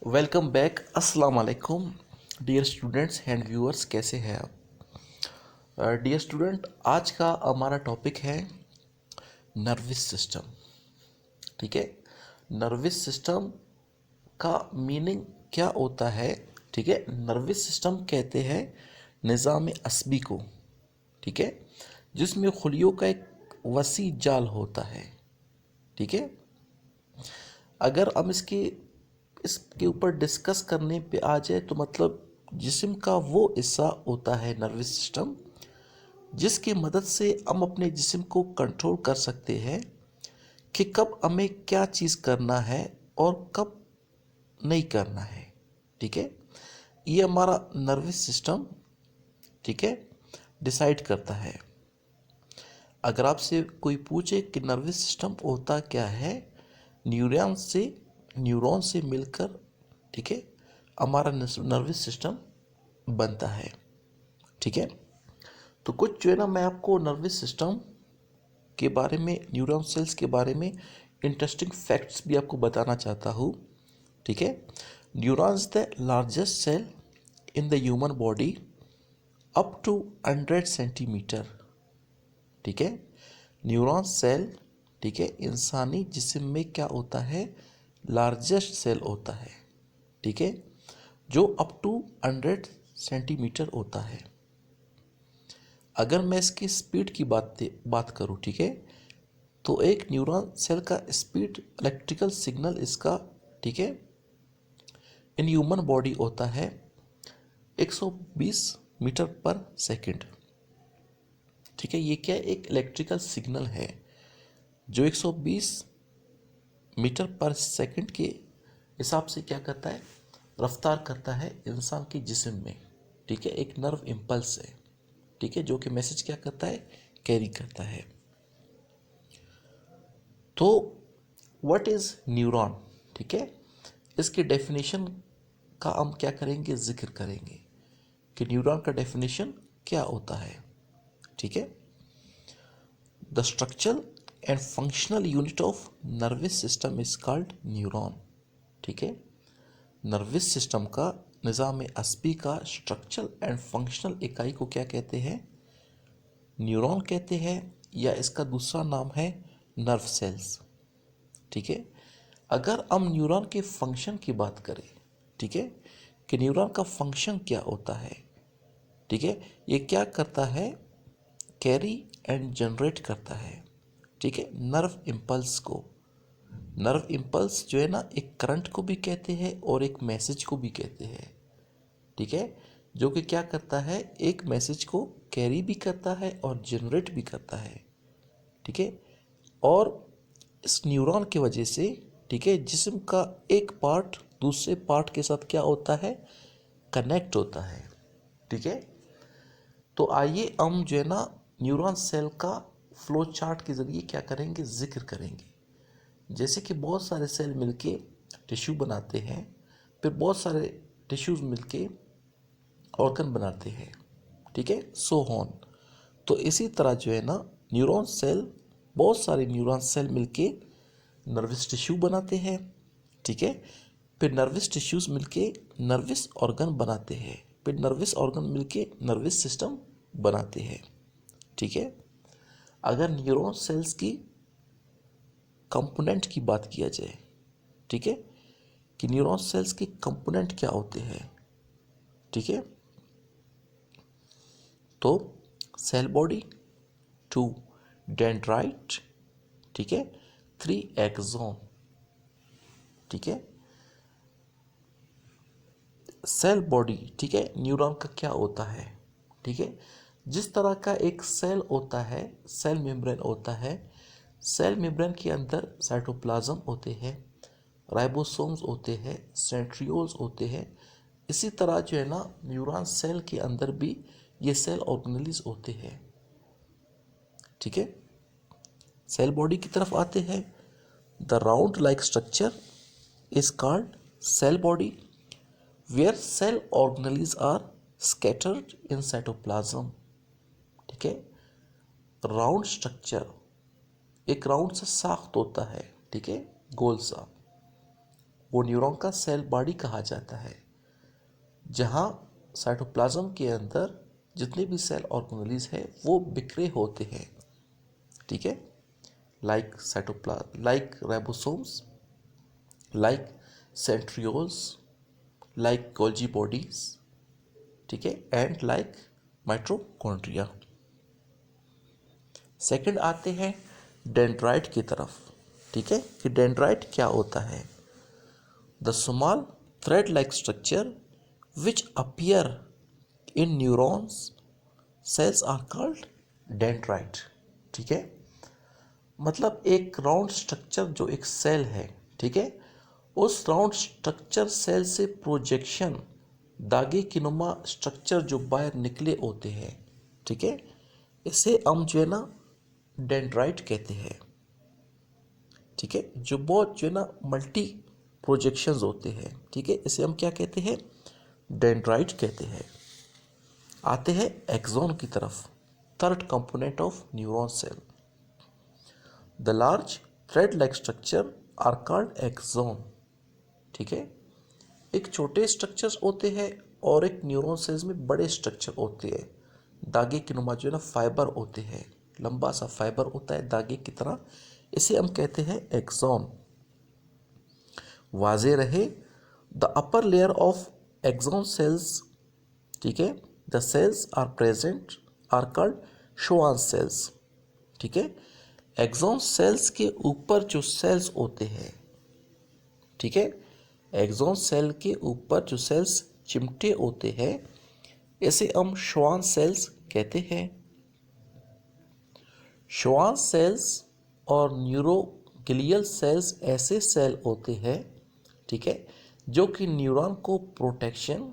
Welcome back. अस्सलाम वालेकुम dear students and viewers, कैसे हैं आप? डियर स्टूडेंट, आज का हमारा टॉपिक है नर्वस सिस्टम। ठीक है, नर्वस सिस्टम का मीनिंग क्या होता है? ठीक है, नर्वस सिस्टम कहते हैं निज़ाम अस्बी को। ठीक है, जिसमें खुलियों का एक वसी जाल होता है। ठीक है, अगर हम इसके ऊपर डिस्कस करने पे आ जाए तो मतलब जिस्म का वो हिस्सा होता है नर्वस सिस्टम, जिसकी मदद से हम अपने जिस्म को कंट्रोल कर सकते हैं कि कब हमें क्या चीज़ करना है और कब नहीं करना है। ठीक है, ये हमारा नर्वस सिस्टम, ठीक है, डिसाइड करता है। अगर आपसे कोई पूछे कि नर्वस सिस्टम होता क्या है, न्यूरॉन से मिलकर, ठीक है, हमारा नर्वस सिस्टम बनता है। ठीक है, तो कुछ जो है ना, मैं आपको नर्वस सिस्टम के बारे में, न्यूरॉन सेल्स के बारे में इंटरेस्टिंग फैक्ट्स भी आपको बताना चाहता हूँ। ठीक है, neurons the largest cell in the human body up to 100 centimetre. ठीक है, न्यूरॉन सेल, ठीक है, इंसानी जिस्म में क्या होता है, लार्जेस्ट सेल होता है। ठीक है, जो अप टू 100 सेंटीमीटर होता है। अगर मैं इसकी स्पीड की बात करूँ, ठीक है, तो एक न्यूरॉन सेल का स्पीड, इलेक्ट्रिकल सिग्नल इसका, ठीक है, इन ह्यूमन बॉडी होता है 120 मीटर पर सेकंड। ठीक है, ये क्या, एक इलेक्ट्रिकल सिग्नल है जो 120 मीटर पर सेकंड के हिसाब से क्या करता है, रफ्तार करता है इंसान के जिस्म में। ठीक है, एक नर्व इम्पल्स है, ठीक है, जो कि मैसेज क्या करता है, कैरी करता है। तो व्हाट इज न्यूरॉन? ठीक है, इसके डेफिनेशन का हम क्या करेंगे, जिक्र करेंगे कि न्यूरॉन का डेफिनेशन क्या होता है। ठीक है, the structural and functional unit of nervous system is called neuron. ठीक है, नर्वस सिस्टम का, निज़ाम अस्बी का स्ट्रक्चरल एंड फंक्शनल इकाई को क्या कहते हैं, न्यूरॉन कहते हैं, या इसका दूसरा नाम है नर्व सेल्स। ठीक है, अगर हम न्यूरॉन के फंक्शन की बात करें, ठीक है, कि न्यूरॉन का फंक्शन क्या होता है, ठीक है, ये क्या करता है, कैरी एंड जनरेट करता है, ठीक है, नर्व इम्पल्स को। नर्व इम्पल्स जो है ना, एक करंट को भी कहते हैं और एक मैसेज को भी कहते हैं। ठीक है, जो कि क्या करता है, एक मैसेज को कैरी भी करता है और जनरेट भी करता है। ठीक है, और इस न्यूरॉन की वजह से, ठीक है, जिस्म का एक पार्ट दूसरे पार्ट के साथ क्या होता है, कनेक्ट होता है। ठीक है, तो आइए हम जो है ना, न्यूरॉन सेल का फ्लो चार्ट के ज़रिए क्या करेंगे, जिक्र करेंगे। जैसे कि बहुत सारे सेल मिलके टिश्यू बनाते हैं, फिर बहुत सारे टिश्यूज़ मिलके ऑर्गन बनाते हैं। ठीक है, सो ऑन। तो इसी तरह जो है ना, न्यूरॉन सेल, बहुत सारे न्यूरॉन सेल मिलके नर्वस टिश्यू बनाते हैं। ठीक है, फिर नर्वस टिश्यूज़ मिलके नर्वस ऑर्गन बनाते हैं, फिर नर्वस ऑर्गन मिलके नर्वस सिस्टम बनाते हैं। ठीक है, अगर न्यूरॉन सेल्स की कंपोनेंट की बात किया जाए, ठीक है, कि न्यूरॉन सेल्स के कंपोनेंट क्या होते हैं, ठीक है, तो सेल बॉडी, 2 डेंड्राइट, ठीक है, 3 एक्सोन। ठीक है, सेल बॉडी, ठीक है, न्यूरॉन का क्या होता है, ठीक है, जिस तरह का एक सेल होता है, सेल मेम्ब्रेन होता है, सेल मेम्ब्रेन के अंदर साइटोप्लाज्म होते हैं, राइबोसोम्स होते हैं, सेंट्रियोल्स होते हैं। इसी तरह जो है ना, न्यूरॉन सेल के अंदर भी ये सेल ऑर्गेनेल्स होते हैं। ठीक है, सेल बॉडी की तरफ आते हैं। The round like structure is called cell body, where cell organelles are scattered in cytoplasm. ठीक है, राउंड स्ट्रक्चर, एक राउंड सा साख्त होता है, ठीक है, गोल सा, वो न्यूरॉन का सेल बॉडी कहा जाता है, जहाँ साइटोप्लाज्म के अंदर जितने भी सेल ऑर्गेनेल्स है वो बिखरे होते हैं, ठीक है, like ribosomes, like centrioles, like Golgi bodies, ठीक है, एंड लाइक माइटोकॉन्ड्रिया। सेकंड आते हैं डेंड्राइट की तरफ, ठीक है, कि डेंड्राइट क्या होता है। The small thread like structure which appear in neurons cells are called dendrite, ठीक है, मतलब एक राउंड स्ट्रक्चर जो एक सेल है, ठीक है, उस राउंड स्ट्रक्चर सेल से प्रोजेक्शन दागे की नुमा स्ट्रक्चर जो बाहर निकले होते हैं, ठीक है, इसे हम जो है ना डेंड्राइट कहते हैं, ठीक है, जो बहुत जो है ना मल्टी प्रोजेक्शंस होते हैं, ठीक है, इसे हम क्या कहते हैं, डेंड्राइट कहते हैं। आते हैं एक्सॉन की तरफ, third component of neuron cell. The large thread like structure are called axon, ठीक है, एक छोटे स्ट्रक्चर्स होते हैं और एक न्यूरॉन सेल्स में बड़े स्ट्रक्चर होते हैं, धागे की नुमा जो है ना फाइबर होते हैं, लंबा सा फाइबर होता है धागे की तरह, इसे हम कहते हैं एक्सॉन। वाजे रहे, the upper layer of axon cells, ठीक है, the cells are present are called Schwann cells, ठीक है, एक्सॉन सेल्स के ऊपर जो सेल्स होते हैं, ठीक है, एक्सॉन सेल के ऊपर जो सेल्स चिमटे होते हैं इसे हम श्वान सेल्स कहते हैं। श्वान सेल्स और न्यूरोग्लियल सेल्स ऐसे सेल होते हैं, ठीक है, जो कि न्यूरॉन को प्रोटेक्शन,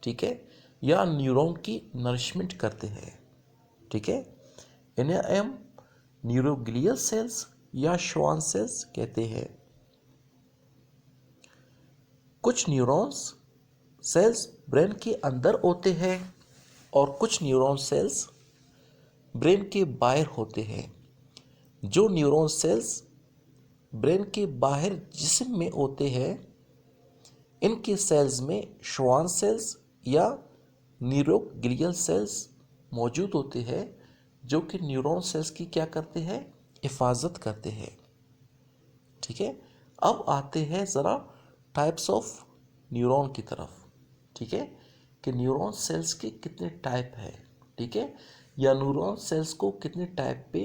ठीक है, या न्यूरॉन की नरिशमेंट करते हैं, ठीक है, इन्हें हम न्यूरोग्लियल सेल्स या श्वान सेल्स कहते हैं। कुछ न्यूरॉन्स सेल्स ब्रेन के अंदर होते हैं और कुछ न्यूरॉन सेल्स ब्रेन के बाहर होते हैं। जो न्यूरॉन सेल्स ब्रेन के बाहर जिस्म में होते हैं इनके सेल्स में श्वान सेल्स या न्यूरोग्लियल सेल्स मौजूद होते हैं, जो कि न्यूरॉन सेल्स की क्या करते हैं, हिफाजत करते हैं, ठीक है। अब आते हैं ज़रा टाइप्स ऑफ न्यूरॉन की तरफ, ठीक है, कि न्यूरॉन सेल्स के कितने टाइप है, ठीक है, या न्यूरॉन सेल्स को कितने टाइप पे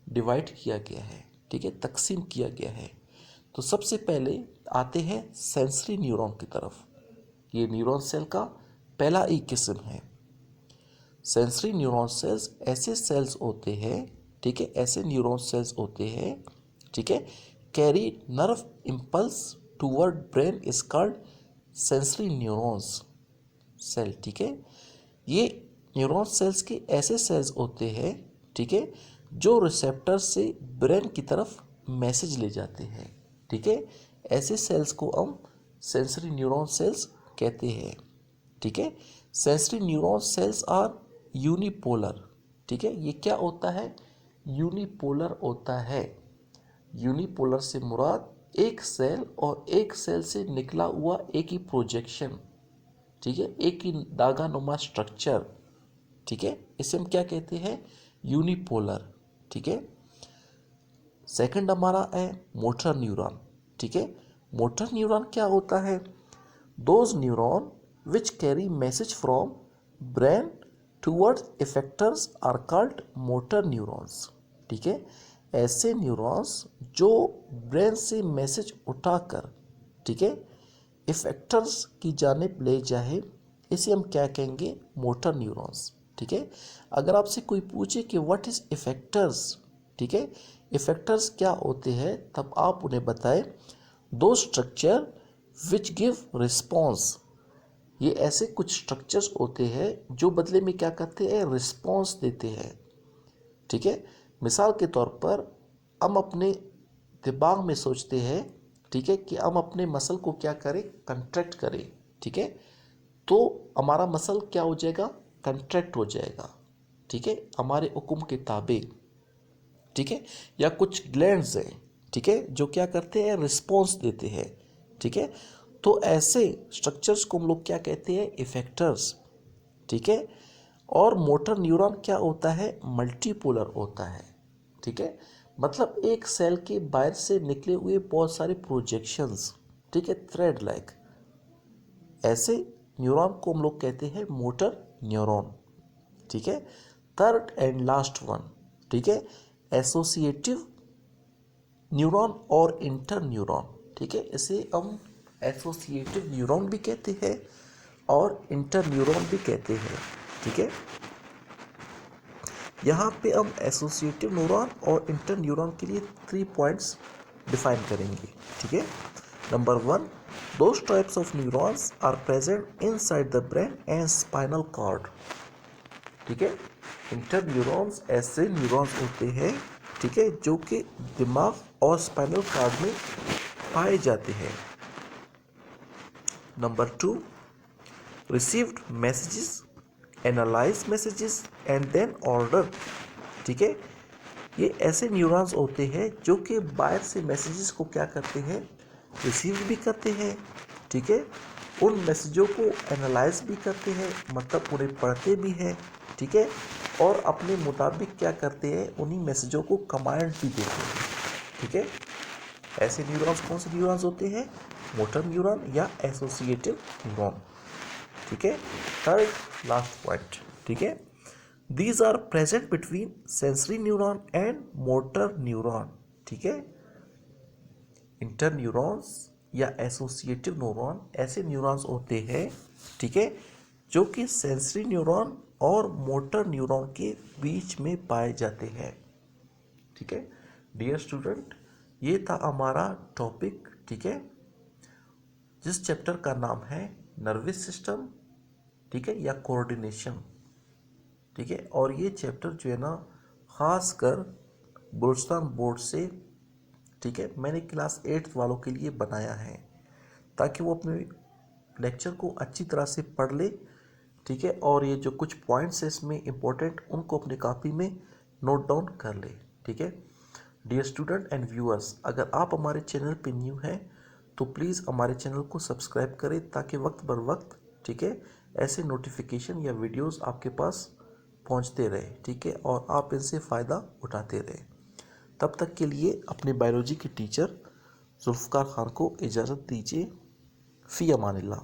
डिवाइड किया गया है, ठीक है, तकसीम किया गया है। तो सबसे पहले आते हैं सेंसरी न्यूरॉन की तरफ। ये न्यूरॉन सेल का पहला ही किस्म है। सेंसरी न्यूरॉन सेल्स ऐसे सेल्स होते हैं, ठीक है, ऐसे न्यूरॉन सेल्स होते हैं, ठीक है, carry nerve impulse toward brain is called sensory neurons cell, ठीक है। ये न्यूरॉन सेल्स के ऐसे सेल्स होते हैं, ठीक है, जो रिसेप्टर से ब्रेन की तरफ मैसेज ले जाते हैं, ठीक है, ऐसे सेल्स को हम सेंसरी न्यूरॉन सेल्स कहते हैं, ठीक है। Sensory neuron cells are unipolar, ठीक है, ये क्या होता है, यूनिपोलर होता है। यूनिपोलर से मुराद एक सेल और एक सेल से निकला हुआ एक ही प्रोजेक्शन, ठीक है, एक ही दागा नुमा स्ट्रक्चर, ठीक है, इसे हम क्या कहते हैं, यूनिपोलर, ठीक है। सेकंड हमारा है मोटर न्यूरॉन, ठीक है। मोटर न्यूरॉन क्या होता है, those neuron which carry message from brain towards effectors are called motor neurons, ठीक है, ऐसे न्यूरॉन्स जो ब्रेन से मैसेज उठाकर, ठीक है, इफेक्टर्स की जानिब ले जाए, इसे हम क्या कहेंगे, मोटर न्यूरॉन्स, ठीक है। अगर आपसे कोई पूछे कि व्हाट इज इफेक्टर्स, ठीक है, इफेक्टर्स क्या होते हैं, तब आप उन्हें बताएं दो स्ट्रक्चर विच गिव रिस्पॉन्स। ये ऐसे कुछ स्ट्रक्चर्स होते हैं जो बदले में क्या करते हैं, रिस्पॉन्स देते हैं, ठीक है। मिसाल के तौर पर हम अपने दिमाग में सोचते हैं, ठीक है, कि हम अपने मसल को क्या करें, कंट्रैक्ट करें, ठीक है, तो हमारा मसल क्या हो जाएगा, कंट्रैक्ट हो जाएगा, ठीक है, हमारे हुक्म के ताबे, ठीक है। या कुछ ग्लैंड्स हैं, ठीक है, जो क्या करते हैं, रिस्पॉन्स देते हैं ठीक है। तो ऐसे स्ट्रक्चर्स को हम लोग क्या कहते हैं, इफेक्टर्स, ठीक है। और मोटर न्यूरॉन क्या होता है, मल्टीपोलर होता है, ठीक है। मतलब एक सेल के बाहर से निकले हुए बहुत सारे प्रोजेक्शंस, ठीक है, थ्रेड लाइक, ऐसे न्यूरॉन को हम लोग कहते हैं मोटर न्यूरॉन, ठीक है। थर्ड एंड लास्ट वन, ठीक है, एसोसिएटिव न्यूरॉन और इंटर न्यूरॉन, ठीक है। इसे हम एसोसिएटिव न्यूरॉन भी कहते हैं और इंटर न्यूरॉन भी कहते हैं, ठीक है। यहाँ पे हम एसोसिएटिव न्यूरॉन और इंटर न्यूरॉन के लिए 3 पॉइंट्स डिफाइन करेंगे, ठीक है। Number 1, those types of neurons are present inside the brain and spinal cord, ठीक है। इंटर न्यूरॉन्स ऐसे न्यूरॉन्स होते हैं, ठीक है, जो कि दिमाग और स्पाइनल कॉर्ड में पाए जाते हैं। Number 2, received messages, analyse messages and then order, ठीक है। ये ऐसे न्यूरॉन्स होते हैं जो कि बाहर से मैसेजेस को क्या करते हैं, रिसीव भी करते हैं, ठीक है। उन मैसेजों को एनालाइज भी करते हैं, मतलब उन्हें पढ़ते भी हैं, ठीक है। और अपने मुताबिक क्या करते हैं, उन्हीं मैसेजों को कमांड भी देते हैं, ठीक है। ऐसे न्यूरॉन्स कौन से न्यूरॉन्स होते हैं, मोटर न्यूरॉन या एसोसिएटिव न्यूरॉन, ठीक है। थर्ड लास्ट पॉइंट, ठीक है, these are present between sensory neuron and motor neuron, ठीक है। इंटर न्यूरॉन्स या एसोसिएटिव न्यूरॉन ऐसे न्यूरॉन्स होते हैं, ठीक है, जो कि सेंसरी न्यूरॉन और मोटर न्यूरॉन के बीच में पाए जाते हैं, ठीक है। डियर स्टूडेंट, ये था हमारा टॉपिक, ठीक है, जिस चैप्टर का नाम है नर्वस सिस्टम, ठीक है, या कोऑर्डिनेशन, ठीक है। और ये चैप्टर जो है ना, ख़ास कर बलूचिस्तान बोर्ड से, ठीक है, मैंने क्लास 8 वालों के लिए बनाया है, ताकि वो अपने लेक्चर को अच्छी तरह से पढ़ ले, ठीक है। और ये जो कुछ पॉइंट्स है इसमें इम्पोर्टेंट, उनको अपनी कॉपी में नोट डाउन कर ले, ठीक है। डियर स्टूडेंट एंड व्यूअर्स, अगर आप हमारे चैनल पे न्यू हैं तो प्लीज़ हमारे चैनल को सब्सक्राइब करें, ताकि वक्त बर वक्त, ठीक है, ऐसे नोटिफिकेशन या वीडियोस आपके पास पहुंचते रहे, ठीक है, और आप इनसे फ़ायदा उठाते रहे। तब तक के लिए अपने बायोलॉजी के टीचर जुल्फ़कार खान को इजाज़त दीजिए। फ़ी अमानिल्लाह।